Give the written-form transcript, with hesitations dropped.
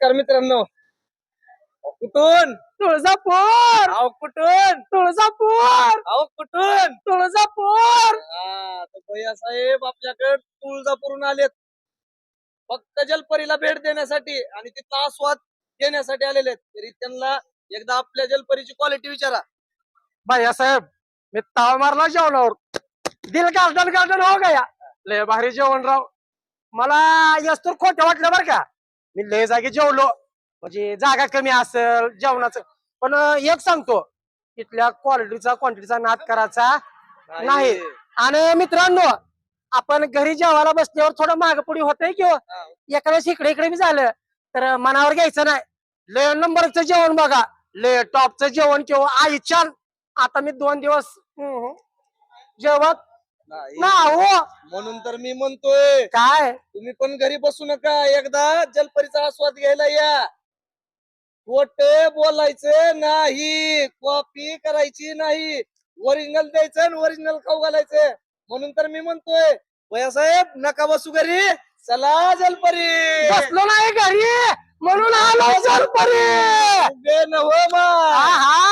नमस्कार मित्रांनो. कुठून? तुळजापूर अहो कुठून? तुळजापूर अहो कुठून? तुळजापूर. तर भैया साहेब आपल्याकडे तुळजापूरून आलेत फक्त जलपरीला भेट देण्यासाठी आणि तिथला आस्वाद घेण्यासाठी आलेले आहेत. तरी त्यांना एकदा आपल्या जलपरीची क्वालिटी विचारा. भैया साहेब मी ताव मारला जेवणावर दिल गार्डन गार्डन हो गया. लय भारी जेवण राव. मला यस्तूर खोटं वाटलं बरं का. मी लय जागी जेवलो म्हणजे जागा कमी असेल जेवणाचं. पण एक सांगतो तिथल्या क्वांटिटीचा नाद करायचा नाही. आणि मित्रांनो आपण घरी जेवायला बसल्यावर थोडं माग पुढे होतंय किंवा एका वेळेस इकडे इकडे बी झालं तर मनावर घ्यायचं नाही. लय नंबरचं जेवण बघा, लय टॉपचं जेवण किंवा आई छान. आता मी 2 दिवस जेवत नाही. ना हो. म्हणून तर मी म्हणतोय काय तुम्ही पण घरी बसू नका, एकदा जलपरीचा आस्वाद घ्यायला या. खोटे बोलायचं नाही, कॉपी करायची नाही, ओरिजिनल द्यायचं आणि ओरिजिनल खाऊ घालायचं. म्हणून तर मी म्हणतोय भैयासाहेब नका बसू घरी, चला जलपरी. बसलो नाही घरी म्हणून आलो जलपरी. उभे नव्ह मग. हा